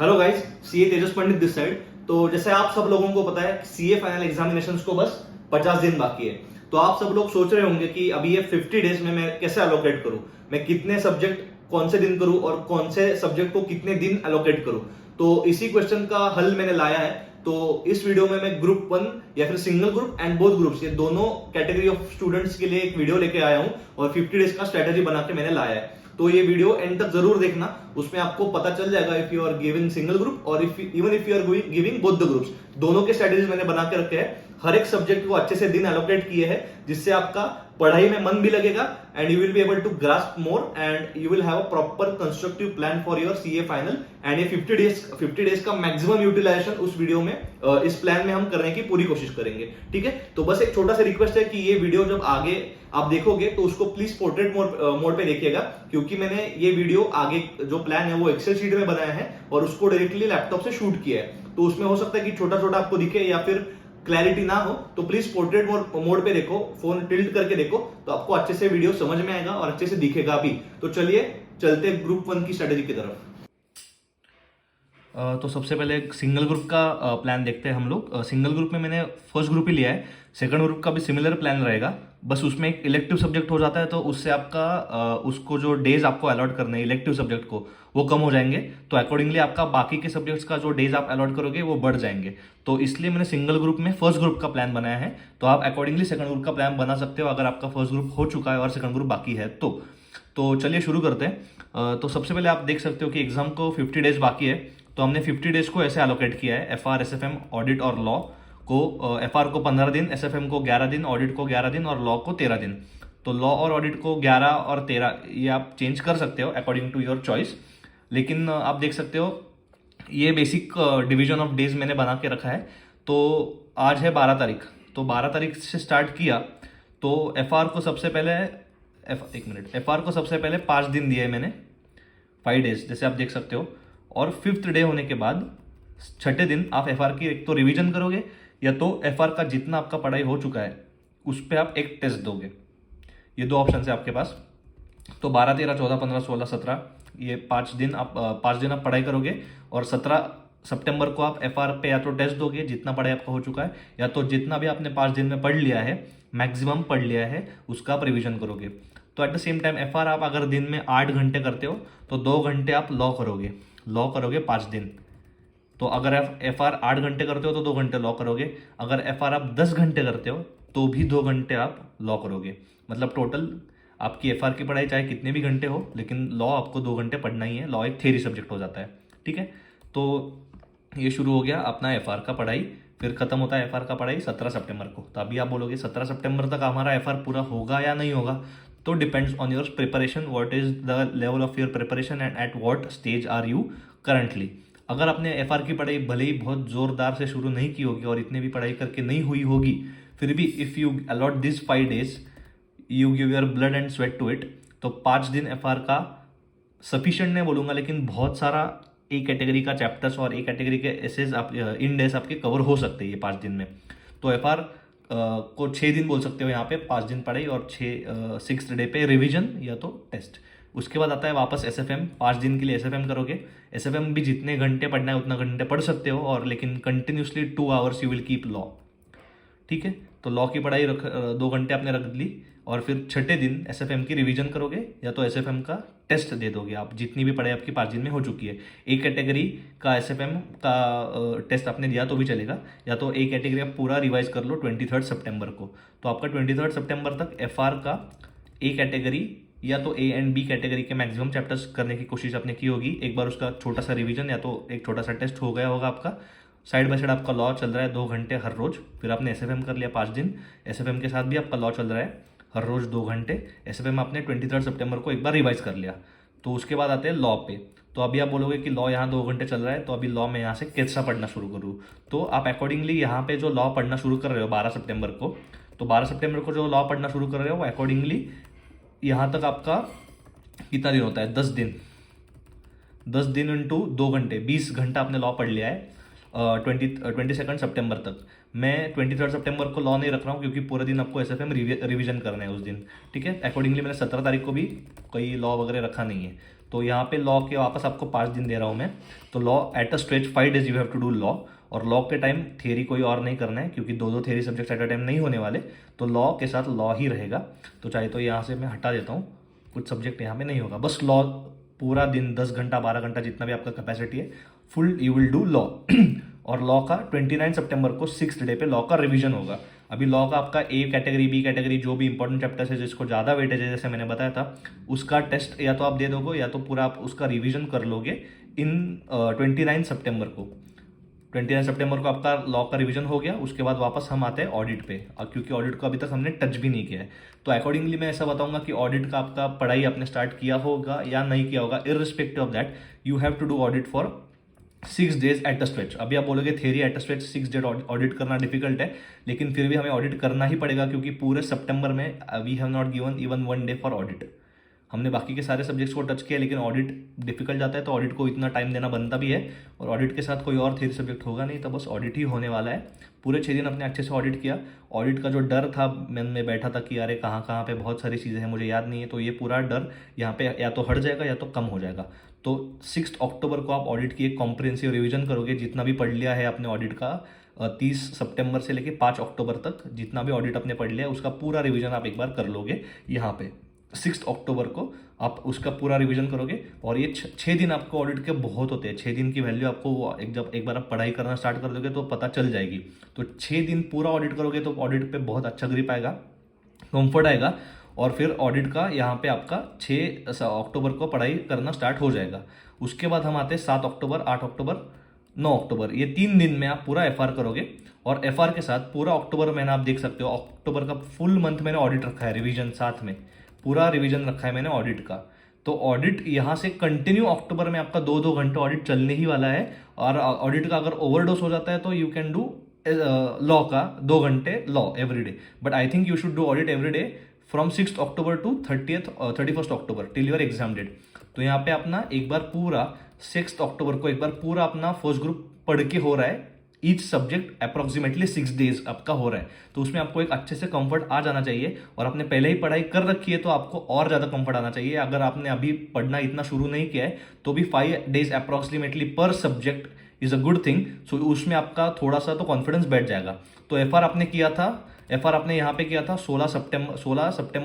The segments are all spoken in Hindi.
Hello guys, CA Tejas Pandit this side. तो जैसे आप सब लोगों को पता है सीए फाइनल एग्जामिनेशंस को बस 50 दिन बाकी है। तो आप सब लोग सोच रहे होंगे कि अभी ये 50 डेज में मैं कैसे अलोकेट करूं, मैं कितने सब्जेक्ट कौन से दिन करूं और कौन से सब्जेक्ट को कितने दिन अलोकेट करूं। तो इसी क्वेश्चन का हल मैंने लाया है। तो इस वीडियो में मैं ग्रुप 1 या फिर single group and both groups, ये दोनों कैटेगरी ऑफ स्टूडेंट्स के लिए एक वीडियो लेके आया हूं और 50 डेज का स्ट्रेटेजी बना के मैंने लाया है। तो ये वीडियो एंड तक जरूर देखना, उसमें आपको पता चल जाएगा if you are giving single group और if you are giving both the groups. दोनों के स्ट्रेटेजीज मैंने बना के रखे हैं, हर एक सब्जेक्ट को अच्छे से दिन एलोकेट किए हैं, जिससे आपका पढ़ाई में मन भी लगेगा and you will be able to grasp more and you will have a proper constructive plan for your CA final. And ये 50 डेज का मैक्सिमम यूटिलाइजेशन उस वीडियो में, इस प्लान में हम करने की पूरी कोशिश करेंगे। ठीक है, तो बस एक छोटा सा रिक्वेस्ट है कि ये वीडियो जब आगे आप देखोगे तो उसको प्लीज पोर्ट्रेट मोड पे देखिएगा, क्योंकि मैंने ये वीडियो आगे जो प्लान है वो एक्सेल शीट में बनाया है और उसको डायरेक्टली लैपटॉप से शूट किया है। तो उसमें हो सकता है कि छोटा छोटा आपको दिखे या फिर क्लैरिटी ना हो, तो प्लीज पोर्ट्रेट मोड पे देखो, फोन टिल्ट करके देखो, तो आपको अच्छे से वीडियो समझ में आएगा और अच्छे से दिखेगा भी। तो चलिए चलते ग्रुप 1 की स्ट्रेटेजी की तरफ। तो सबसे पहले एक सिंगल ग्रुप का प्लान देखते हैं हम लोग। सिंगल ग्रुप में मैंने फर्स्ट ग्रुप ही लिया है, सेकंड ग्रुप का भी सिमिलर प्लान रहेगा, बस उसमें एक इलेक्टिव सब्जेक्ट हो जाता है तो उससे आपका उसको जो डेज आपको अलॉट करने हैं इलेक्टिव सब्जेक्ट को वो कम हो जाएंगे। तो अकॉर्डिंगली आपका बाकी के सब्जेक्ट्स का जो डेज आप अलॉट करोगे वो बढ़ जाएंगे। तो इसलिए मैंने सिंगल ग्रुप में फर्स्ट ग्रुप का प्लान बनाया है। तो आप अकॉर्डिंगली सेकंड ग्रुप का प्लान बना सकते हो अगर आपका फर्स्ट ग्रुप हो चुका है और सेकंड ग्रुप बाकी है तो चलिए शुरू करते हैं। तो सबसे पहले आप देख सकते हो कि एग्जाम को 50 डेज बाकी है। तो हमने 50 डेज को ऐसे एलोकेट किया है, एफआर, एसएफएम, ऑडिट और लॉ को। एफआर को 15 दिन, एसएफएम को 11 दिन, ऑडिट को 11 दिन और लॉ को 13 दिन। तो लॉ और ऑडिट को 11 और 13 ये आप चेंज कर सकते हो अकॉर्डिंग टू योर चॉइस। लेकिन आप देख सकते हो ये बेसिक डिवीजन ऑफ डेज मैंने बना के रखा है। तो आज है 12 तारीख, तो 12 तारीख से स्टार्ट किया। तो एफआर को सबसे पहले एफआर को सबसे पहले 5 दिन दिए मैंने, 5 डेज जैसे आप देख सकते हो। और 5th डे होने के बाद 6ठे दिन आप एफआर की एक तो रिवीजन करोगे या तो एफआर का जितना आपका पढ़ाई हो चुका है उस पर आप एक टेस्ट दोगे। ये दो ऑप्शन है आपके पास। तो 12, 13, 14, 15, 16, 17 ये 5 दिन आप पढ़ाई करोगे और 17 सितंबर को आप एफआर पे या तो टेस्ट दोगे जितना पढ़ाई आपका हो चुका है, या तो जितना भी आपने 5 दिन में पढ़ लिया है, मैक्सिमम पढ़ लिया है, उसका आप रिविजन करोगे। तो at the same time FR आप अगर दिन में 8 घंटे करते हो तो 2 घंटे आप लॉ करोगे 5 दिन। तो अगर एफआर 8 घंटे करते हो तो 2 घंटे लॉ करोगे, अगर एफआर आप 10 घंटे करते हो तो भी 2 घंटे आप लॉ करोगे। मतलब टोटल आपकी एफआर की पढ़ाई चाहे कितने भी घंटे हो, लेकिन लॉ आपको 2 घंटे पढ़ना ही है। लॉ एक थ्योरी सब्जेक्ट हो जाता है। ठीक है, तो ये शुरू हो गया अपना एफआर का पढ़ाई। फिर खत्म होता है एफआर का पढ़ाई 17 सितंबर को। तो अभी आप बोलोगे 17 सितंबर तक हमारा एफआर पूरा होगा या नहीं होगा। तो depends on your preparation, what is the level of your preparation and at what stage are you currently. अगर आपने एफआर की पढ़ाई भले ही बहुत जोरदार से शुरू नहीं की होगी और इतने भी पढ़ाई करके नहीं हुई होगी, फिर भी if you allot this 5 days, you give your blood and sweat to it, तो 5 दिन एफआर का सफिशिएंट नहीं बोलूंगा, लेकिन बहुत सारा ए कैटेगरी का चैप्टर्स और ए कैटेगरी के एसेज आप इन डेज आपके कवर हो सकते हैं ये 5 दिन में। तो एफआर को 6 दिन बोल सकते हो यहाँ पे, 5 दिन पढ़ाई और 6th डे पे रिवीजन या तो टेस्ट। उसके बाद आता है वापस एसएफएम, 5 दिन के लिए एसएफएम करोगे। एसएफएम भी जितने घंटे पढ़ना है उतना घंटे पढ़ सकते हो, और लेकिन continuously 2 hours you will keep law. ठीक है, तो लॉ की पढ़ाई 2 घंटे आपने रख ली और फिर 6ठे दिन एसएफएम की रिवीजन करोगे या तो एसएफएम का टेस्ट दे दोगे। आप जितनी भी पढ़ाई आपकी 5 दिन में हो चुकी है, ए कैटेगरी का एसएफएम का टेस्ट आपने दिया तो भी चलेगा, या तो ए कैटेगरी आप पूरा रिवाइज कर लो 23 सितंबर को। तो आपका 23 सितंबर तक एफआर का ए कैटेगरी या तो ए एंड बी कैटेगरी के मैक्सिमम चैप्टर्स करने की कोशिश आपने की होगी। एक बार उसका छोटा सा रिवीजन या तो एक छोटा सा टेस्ट हो गया होगा आपका। साइड बाय साइड आपका लॉ चल रहा है 2 घंटे हर रोज। फिर आपने एसएफएम कर लिया 5 दिन, एसएफएम के साथ भी आपका लॉ चल रहा है हर रोज 2 घंटे। एसएफएम आपने 23 सितंबर को एक बार रिवाइज कर लिया। तो उसके बाद आते हैं लॉ पे। तो अभी आप बोलोगे कि लॉ यहाँ 2 घंटे चल रहा है, तो अभी लॉ में यहाँ से कैसा पढ़ना शुरू करूँ। तो आप अकॉर्डिंगली यहाँ पे जो लॉ पढ़ना शुरू कर रहे हो 12 सितंबर को, तो 12 सितंबर को जो लॉ पढ़ना शुरू कर रहे हो वो अकॉर्डिंगली यहाँ तक आपका कितना दिन होता है, 10 दिन। 10 दिन इंटू 2 घंटे, 20 घंटा आपने लॉ पढ़ लिया है 22 सितंबर तक। मैं 23 सितंबर को लॉ नहीं रख रहा हूँ क्योंकि पूरे दिन आपको एसएफएम रिवीजन करना है उस दिन। ठीक है, अकॉर्डिंगली मैंने 17 तारीख को भी कोई लॉ वगैरह रखा नहीं है। तो यहाँ पे लॉ के वापस आपको 5 दिन दे रहा हूँ मैं। तो law at a stretch 5 days you have to do law, और लॉ के टाइम थ्योरी कोई और नहीं करना है क्योंकि दो theory subject at a time नहीं होने वाले, तो लॉ के साथ लॉ ही रहेगा। तो चाहे तो यहाँ से मैं हटा देता हूँ, कुछ सब्जेक्ट यहाँ पे नहीं होगा, बस लॉ पूरा दिन 10 घंटा 12 घंटा जितना भी आपका कैपेसिटी है full you will do law. और लॉ का 29 सितंबर को 6th डे पे लॉ का रिवीजन होगा। अभी लॉ का आपका ए कैटेगरी बी कैटेगरी जो भी इंपॉर्टेंट चैप्टर्स है जिसको ज़्यादा वेटेज है जैसे मैंने बताया था, उसका टेस्ट या तो आप दे दोगे या तो पूरा आप उसका रिवीजन कर लोगे इन 29 सितंबर को। 29 सितंबर को आपका लॉ का रिवीजन हो गया, उसके बाद वापस हम आते हैं ऑडिट पे, क्योंकि ऑडिट को अभी तक हमने टच भी नहीं किया है। तो अकॉर्डिंगली मैं ऐसा बताऊंगा कि ऑडिट का आपका पढ़ाई आपने स्टार्ट किया होगा या नहीं किया होगा, irrespective of that you have to do audit for 6 days at a stretch. अभी आप बोलोगे theory at a stretch 6 days audit करना डिफिकल्ट है, लेकिन फिर भी हमें ऑडिट करना ही पड़ेगा क्योंकि पूरे सितंबर में we have not given even 1 day for audit. हमने बाकी के सारे सब्जेक्ट्स को टच किया लेकिन ऑडिट डिफिकल्ट जाता है, तो ऑडिट को इतना टाइम देना बनता भी है, और ऑडिट के साथ कोई और थ्योरी सब्जेक्ट होगा नहीं, तो बस ऑडिट ही होने वाला है। पूरे 6 दिन अपने अच्छे से ऑडिट किया। ऑडिट का जो डर था मन में बैठा था कि अरे कहाँ कहाँ पे बहुत सारी चीज़ें हैं मुझे याद नहीं है, तो ये पूरा डर यहाँ पे या तो हट जाएगा या तो कम हो जाएगा। तो 6 अक्टूबर को आप ऑडिट की एक कॉम्प्रिहेंसिव रिवीजन करोगे, जितना भी पढ़ लिया है आपने ऑडिट का 30 सितंबर से लेके 5 अक्टूबर तक जितना भी ऑडिट आपने पढ़ लिया है उसका पूरा रिवीजन आप एक बार कर लोगे। यहाँ पे 6 अक्टूबर को आप उसका पूरा रिवीजन करोगे, और ये 6 दिन आपको ऑडिट के बहुत होते हैं। 6 दिन की वैल्यू आपको जब एक बार आप पढ़ाई करना स्टार्ट कर दोगे तो पता चल जाएगी। तो 6 दिन पूरा ऑडिट करोगे तो ऑडिट पे बहुत अच्छा ग्रिप आएगा, कंफर्ट आएगा, और फिर ऑडिट का यहाँ पे आपका 6 अक्टूबर को पढ़ाई करना स्टार्ट हो जाएगा। उसके बाद हम आते हैं 7 अक्टूबर, 8 अक्टूबर, 9 अक्टूबर। ये 3 दिन में आप पूरा एफआर करोगे, और एफआर के साथ पूरा अक्टूबर महीना आप देख सकते हो, अक्टूबर का फुल मंथ मैंने ऑडिट रखा है, रिवीजन साथ में पूरा रिवीजन रखा है मैंने ऑडिट का। तो ऑडिट यहाँ से कंटिन्यू अक्टूबर में आपका 2-2 घंटे ऑडिट चलने ही वाला है, और ऑडिट का अगर ओवरडोज हो जाता है तो यू कैन डू लॉ का 2 घंटे law every day, but I think you should do audit every day from 6 October to 31 October till your exam date. तो यहाँ पे अपना एक बार पूरा 6 अक्टूबर को एक बार पूरा अपना फर्स्ट ग्रुप पढ़ के हो रहा है, ईच सब्जेक्ट अप्रोक्सीमेटली 6 days आपका हो रहा है, तो उसमें आपको एक अच्छे से कंफर्ट आ जाना चाहिए। और आपने पहले ही पढ़ाई कर रखी है तो आपको और ज़्यादा कंफर्ट आना चाहिए। अगर आपने अभी पढ़ना इतना शुरू नहीं किया है तो भी 5 days अप्रोक्सीमेटली पर subject is a good thing. So उसमें आपका थोड़ा सा तो कॉन्फिडेंस बैठ जाएगा। तो एफआर आपने किया था, एफआर आपने यहाँ पे किया था 16 सितंबर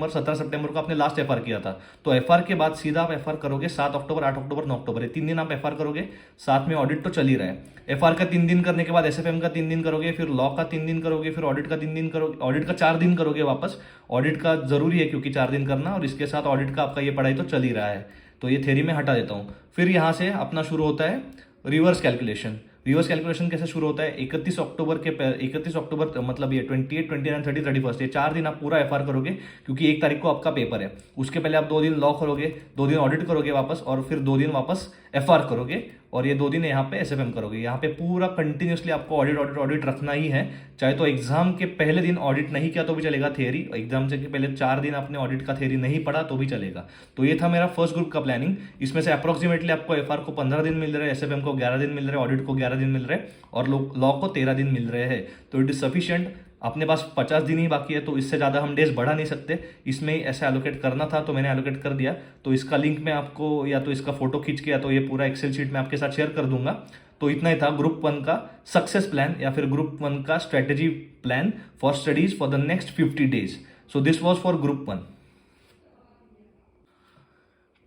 17 सितंबर को आपने लास्ट एफआर किया था। तो एफआर के बाद सीधा आप एफआर करोगे 7 अक्टूबर, 8 अक्टूबर, 9 अक्टूबर, ये 3 दिन आप एफआर करोगे, साथ में ऑडिट तो चल ही रहा है। एफआर का 3 दिन करने के बाद एसएफएम का 3 दिन करोगे, फिर लॉ का 3 दिन करोगे, फिर ऑडिट का 3 दिन करोगे, ऑडिट का 4 दिन करोगे वापस। ऑडिट का जरूरी है क्योंकि 4 दिन करना, और इसके साथ ऑडिट का आपका ये पढ़ाई तो चल ही रहा है, तो ये थ्योरी में हटा देता हूँ। फिर यहाँ से अपना शुरू होता है रिवर्स कैलकुलेशन। रिवर्स कैलकुलेशन कैसे शुरू होता है? 31 अक्टूबर मतलब ये 28, 29, 30, 31 ये 4 दिन आप पूरा एफआर करोगे, क्योंकि 1 तारीख को आपका पेपर है। उसके पहले आप 2 दिन लॉ करोगे, 2 दिन ऑडिट करोगे वापस, और फिर 2 दिन वापस एफआर करोगे, और ये 2 दिन यहाँ पे एसएफएम करोगे। यहाँ पे पूरा कंटिन्यूसली आपको ऑडिट रखना ही है। चाहे तो एग्जाम के पहले दिन ऑडिट नहीं किया तो भी चलेगा, थ्योरी एग्जाम से के पहले 4 दिन आपने ऑडिट का थ्योरी नहीं पढ़ा तो भी चलेगा। तो ये था मेरा फर्स्ट ग्रुप का प्लानिंग। इसमें से अप्रोक्सीमेटली आपको एफआर को 15 दिन मिल रहे हैं, एसएफएम को 11 दिन मिल रहे हैं, ऑडिट को 11 दिन मिल रहे हैं, और लॉ को 13 दिन मिल रहे हैं। तो इट इज सफिशियंट। अपने पास 50 दिन ही बाकी है, तो इससे ज़्यादा हम डेज बढ़ा नहीं सकते। इसमें ऐसे एलोकेट करना था तो मैंने एलोकेट कर दिया। तो इसका लिंक मैं आपको या तो इसका फोटो खींच के या तो ये पूरा एक्सेल शीट में आपके साथ शेयर कर दूंगा। तो इतना ही था ग्रुप 1 का सक्सेस प्लान, या फिर ग्रुप 1 का strategy plan for studies for the next 50 days। So this was for group 1।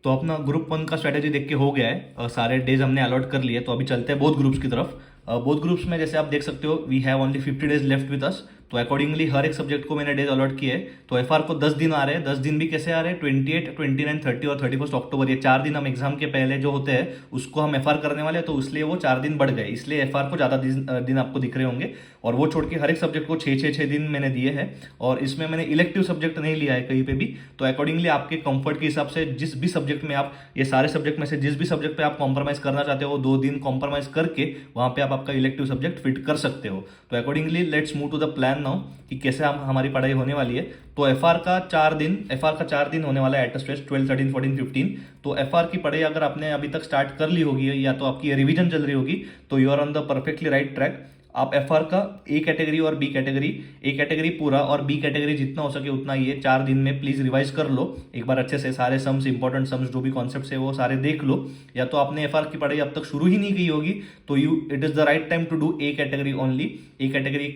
तो अपना ग्रुप 1 का स्ट्रेटेजी देख के हो गया है, सारे डेज हमने अलॉट कर लिए। तो अभी चलते हैं बोथ ग्रुप्स की तरफ। बोथ ग्रुप्स में जैसे आप देख सकते हो we have only 50 days left with us. तो अकॉर्डिंगली हर एक सब्जेक्ट को मैंने डेज अलॉट किए। तो एफआर को 10 दिन आ रहे हैं। 10 दिन भी कैसे आ रहे हैं? 28, 29, 30 और 31 अक्टूबर, ये 4 दिन हम एग्जाम के पहले जो होते हैं उसको हम एफआर करने वाले हैं, तो इसलिए वो 4 दिन बढ़ गए, इसलिए एफआर को ज़्यादा दिन आपको दिख रहे होंगे। और वो छोड़ के हर एक सब्जेक्ट को 6 दिन मैंने दिए हैं, और इसमें मैंने इलेक्टिव सब्जेक्ट नहीं लिया है कहीं पे भी। तो अकॉर्डिंगली आपके कंफर्ट के हिसाब से जिस भी सब्जेक्ट में आप, ये सारे सब्जेक्ट में से जिस भी सब्जेक्ट पे आप कॉम्प्रोमाइज करना चाहते हो, 2 दिन कॉम्प्रोमाइज करके वहां पे आप आपका इलेक्टिव सब्जेक्ट फिट कर सकते हो। तो accordingly let's move to the plan now कि कैसे हमारी पढ़ाई होने वाली है। तो एफआर का 4 दिन होने वाला है एट स्ट्रेच 12, 13, 14, 15। तो एफआर की पढ़ाई अगर आपने अभी तक स्टार्ट कर ली होगी या तो आपकी रिवीजन चल रही होगी, तो you are on the perfectly right track. आप एफआर का ए कैटेगरी और बी कैटेगरी, ए कैटेगरी पूरा और बी कैटेगरी जितना हो सके उतना ये 4 दिन में प्लीज रिवाइज कर लो एक बार अच्छे से, सारे सम्स, इंपॉर्टेंट सम्स जो भी कॉन्सेप्ट्स है वो सारे देख लो। या तो आपने एफआर की पढ़ाई अब तक शुरू ही नहीं की होगी तो it is the right time to do A category only. A category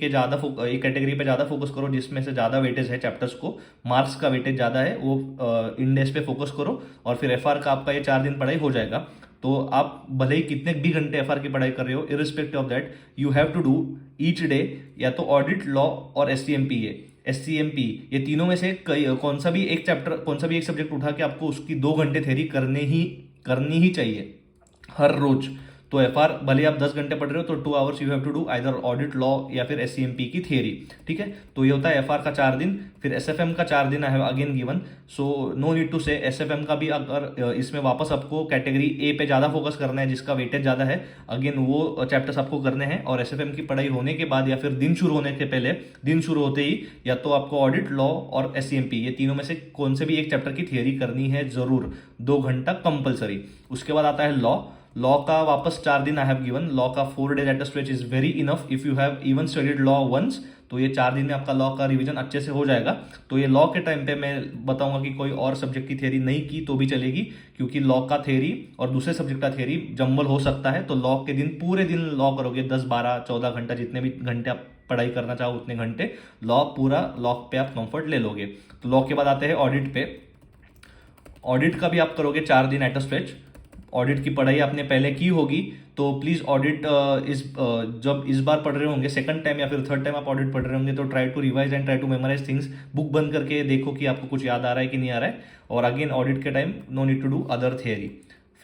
पे ज्यादा फोकस करो, जिसमें से ज्यादा वेटेज है चैप्टर्स को, मार्क्स का वेटेज ज्यादा है, वो इंडेक्स पे फोकस करो और फिर एफआर का आपका ये 4 दिन पढ़ाई हो जाएगा। तो आप भले ही कितने भी घंटे एफआर की पढ़ाई कर रहे हो, irrespective of that you have to do each day या तो ऑडिट, लॉ और एससीएमपी ये तीनों में से कौन सा भी एक सब्जेक्ट उठा के आपको उसकी 2 घंटे थ्योरी करनी ही चाहिए हर रोज। तो एफआर भले आप 10 घंटे पढ़ रहे हो तो 2 hours you have to do either audit, law या फिर एससीएमपी की थियरी, ठीक है। तो ये होता है एफआर का 4 दिन। फिर एसएफएम का 4 दिन I have again given, so no need to say. SFM का भी अगर इसमें वापस आपको कैटेगरी ए पे ज्यादा फोकस करना है जिसका वेटेज ज्यादा है, अगेन वो चैप्टर्स आपको करने हैं। और एसएफएम की पढ़ाई होने के बाद या फिर दिन शुरू होने के पहले, दिन शुरू होते ही या तो आपको ऑडिट, लॉ और एससीएमपी ये तीनों में से कौन से भी एक चैप्टर की थियरी करनी है जरूर, 2 घंटा कंपलसरी। उसके बाद आता है लॉ का वापस 4 दिन आई हैव गिवन। लॉ का 4 days at a stretch is very enough if you have even studied law once. तो ये 4 दिन में आपका लॉ का रिवीजन अच्छे से हो जाएगा। तो ये लॉ के टाइम पे मैं बताऊंगा कि कोई और सब्जेक्ट की थियरी नहीं की तो भी चलेगी, क्योंकि लॉ का थियरी और दूसरे सब्जेक्ट का थियरी जम्बल हो सकता है। तो लॉ के दिन पूरे दिन लॉ करोगे, 10, 12, 14 घंटा, जितने भी घंटे आप पढ़ाई करना चाहो उतने घंटे लॉ पे आप कंफर्ट ले लोगे। तो लॉ के बाद आते हैं ऑडिट पे। ऑडिट का भी आप करोगे 4 दिन एट अ स्ट्रेच। ऑडिट की पढ़ाई आपने पहले की होगी तो प्लीज ऑडिट जब इस बार पढ़ रहे होंगे, सेकंड टाइम या फिर थर्ड टाइम आप ऑडिट पढ़ रहे होंगे, तो try to revise and try to memorise things. Book बंद करके देखो कि आपको कुछ याद आ रहा है कि नहीं आ रहा है। और अगेन ऑडिट के time no need to do other theory.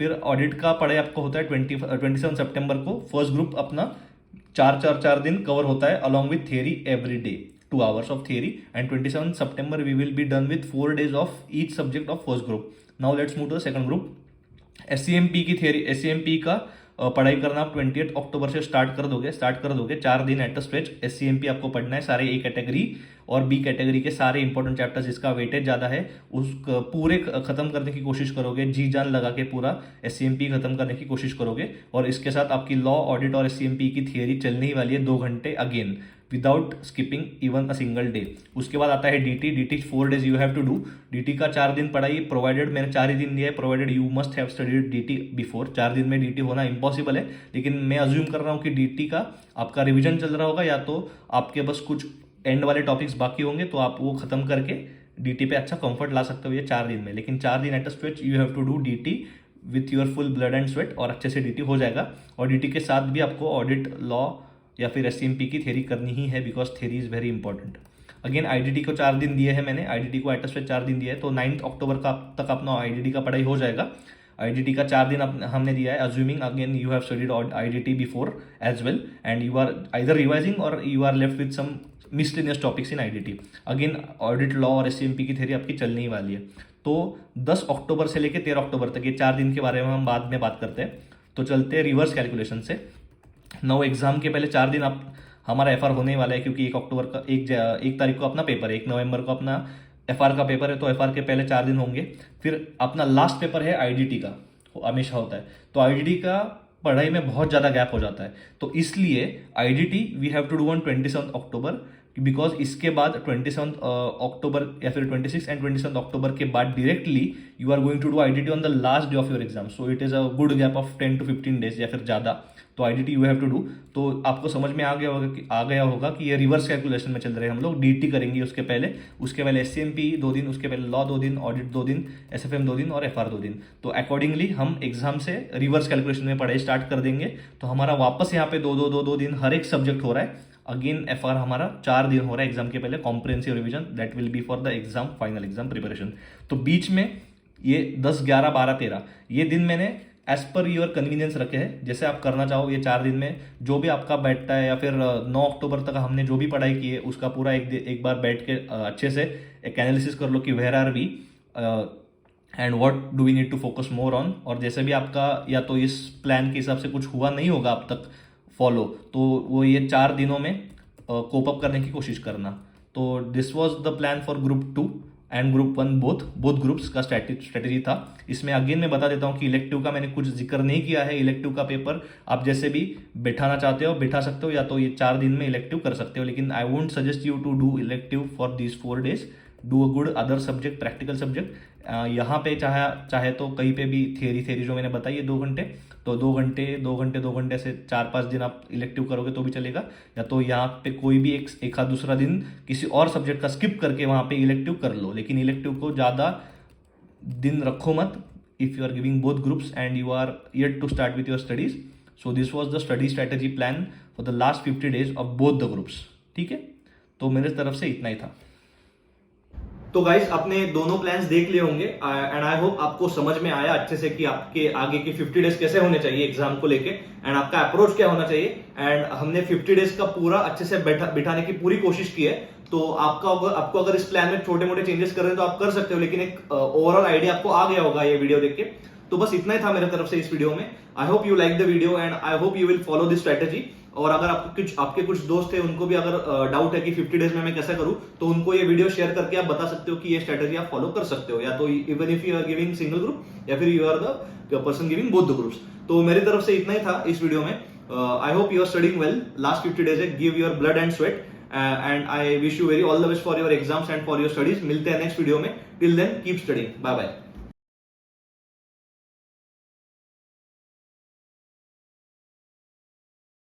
फिर ऑडिट का पढ़ाई आपको होता है 27 सितंबर को। फर्स्ट ग्रुप अपना 4 दिन कवर होता है along with theory every day, 2 hours of theory, and 27 September we will be done with 4 days of each subject of first group. Now let's move to the second group. एससीएमपी की थियरी, एससीएमपी का पढ़ाई करना आप 28 अक्टूबर से स्टार्ट कर दोगे 4 दिन एट अ स्ट्रेच। एससीएमपी आपको पढ़ना है सारे ए कैटेगरी और बी कैटेगरी के सारे इंपॉर्टेंट चैप्टर्स जिसका वेटेज ज्यादा है उस पूरे खत्म करने की कोशिश करोगे, जी जान लगा के पूरा एससीएमपी खत्म करने की कोशिश करोगे। और इसके साथ आपकी लॉ, ऑडिट और एससीएमपी की थियरी चलने ही वाली है 2 घंटे again, without skipping even a single day. उसके बाद आता है DT 4 days you have to do. DT का 4 दिन पढ़ाई, प्रोवाइडेड मैंने 4 ही दिन दिया है, provided you must have studied DT before. 4 दिन में डीटी होना इम्पॉसिबल है, लेकिन मैं अज्यूम कर रहा हूँ कि डीटी का आपका रिविजन चल रहा होगा या तो आपके बस कुछ एंड वाले टॉपिक्स बाकी होंगे तो आप वो खत्म करके डीटी पे अच्छा कंफर्ट ला सकते हो ये 4 दिन में। लेकिन 4 दिन at a stretch you have to do DT with your full blood and sweat और अच्छे से डीटी हो जाएगा। और डीटी के साथ भी आपको ऑडिट, लॉ या फिर एससीएमपी की थ्योरी करनी ही है because theory is very important. Again IDT को 4 दिन दिए हैं मैंने, आईडीटी को एट अ स्ट्रेच 4 दिन दिया है, तो 9 अक्टूबर का तक अपना आईडीटी का पढ़ाई हो जाएगा। आईडीटी का 4 दिन हमने दिया है, assuming again you have studied IDT before as well and you are either revising or you are left with some miscellaneous topics in IDT. Again audit, law और एससीएमपी की थ्योरी आपकी चलने ही वाली है। तो 10 अक्टूबर से लेकर 13 अक्टूबर तक ये 4 दिन के बारे में हम बाद में बात करते हैं। तो चलते हैं रिवर्स कैलकुलेशन से। 9 एग्जाम के पहले 4 दिन आप हमारा एफआर होने वाला है, क्योंकि 1 तारीख को अपना पेपर है, 1 नवंबर को अपना एफआर का पेपर है, तो एफआर के पहले 4 दिन होंगे। फिर अपना लास्ट पेपर है आईडीटी का, हमेशा होता है, तो आईडीटी का पढ़ाई में बहुत ज्यादा गैप हो जाता है। तो इसलिए IDT we have to do on 27 October, because इसके बाद 27 अक्टूबर या फिर 26 एंड 27 अक्टूबर के बाद directly you are going to do IDT on the last day of your exam. So it is a good gap of 10 to 15 days या फिर ज्यादा। तो IDT you have to do. तो आपको समझ में आ गया होगा कि ये रिवर्स कैलकुलेशन में चल रहे हैं हम लोग। डीटी करेंगे उसके पहले एससीएमपी 2 दिन, उसके पहले लॉ 2 दिन, ऑडिट 2 दिन, एसएफएम 2 दिन और एफआर 2 दिन। तो अकॉर्डिंगली हम एग्जाम से रिवर्स कैलकुलेशन में पढ़ाई स्टार्ट कर देंगे। तो हमारा वापस यहाँ पे 2 दिन हर एक सब्जेक्ट हो रहा है। अगेन एफआर हमारा 4 दिन हो रहा है एग्जाम के पहले, comprehensive revision that will be for the exam, final exam preparation. तो बीच में ये 10, 11, 12, 13 ये दिन मैंने एज पर योर कन्वीनियंस रखे हैं, जैसे आप करना चाहो ये 4 दिन में जो भी आपका बैठता है, या फिर 9 अक्टूबर तक हमने जो भी पढ़ाई की है उसका पूरा एक बार बैठ के अच्छे से एक एनालिसिस कर लो कि where are we and what do we need to focus more on. और जैसे भी आपका या तो इस प्लान के हिसाब से कुछ हुआ नहीं होगा अब तक फॉलो, तो वो ये 4 दिनों में कोप अप करने की कोशिश करना। तो this was the plan for group 2। And group 1 both groups का स्ट्रेटेजी था। इसमें अगेन मैं बता देता हूँ कि इलेक्टिव का मैंने कुछ जिक्र नहीं किया है। इलेक्टिव का पेपर आप जैसे भी बैठाना चाहते हो बैठा सकते हो, या तो ये 4 दिन में इलेक्टिव कर सकते हो, लेकिन I won't suggest you to do elective for these 4 days। Do a good other subject, practical subject. यहाँ पे चाहे तो कहीं पे भी थेरी जो मैंने बताई है 2 घंटे, तो 2 घंटे से 4-5 दिन आप इलेक्टिव करोगे तो भी चलेगा, या तो यहाँ पे कोई भी एक आध दूसरा दिन किसी और सब्जेक्ट का स्किप करके वहाँ पे इलेक्टिव कर लो। लेकिन इलेक्टिव को ज़्यादा दिन रखो मत if you are giving both groups and you are yet to start with your studies. So this was the study strategy plan for the last 50 days of both the groups. ठीक है, तो मेरे तरफ से इतना ही था। तो गाइस आपने दोनों प्लान्स देख लिए होंगे एंड आई होप आपको समझ में आया अच्छे से कि आपके आगे के 50 डेज कैसे होने चाहिए एग्जाम को लेके एंड आपका अप्रोच क्या होना चाहिए। एंड हमने 50 डेज का पूरा अच्छे से बिठाने की पूरी कोशिश की है। तो आपको अगर इस प्लान में छोटे मोटे चेंजेस कर रहे हैं तो आप कर सकते हो, लेकिन एक ओवरऑल आइडिया आपको आ गया होगा ये वीडियो देख के। तो बस इतना ही था मेरे तरफ से इस वीडियो में। I hope you like the video and I hope you will follow this strategy. और अगर आपके कुछ दोस्त है उनको भी अगर डाउट है कि 50 डेज में मैं कैसे करूं, तो उनको ये वीडियो शेयर करके आप बता सकते हो कि ये स्ट्रेटेजी आप फॉलो कर सकते हो, या तो even if you are giving single group या फिर you are the person giving both the groups. तो मेरी तरफ से इतना ही था इस वीडियो में। I hope you are studying well. Last 50 days है, give your blood and sweat and I wish you very all the best for your exams and for your studies. मिलते हैं नेक्स्ट वीडियो में। Till then keep studying. Bye bye.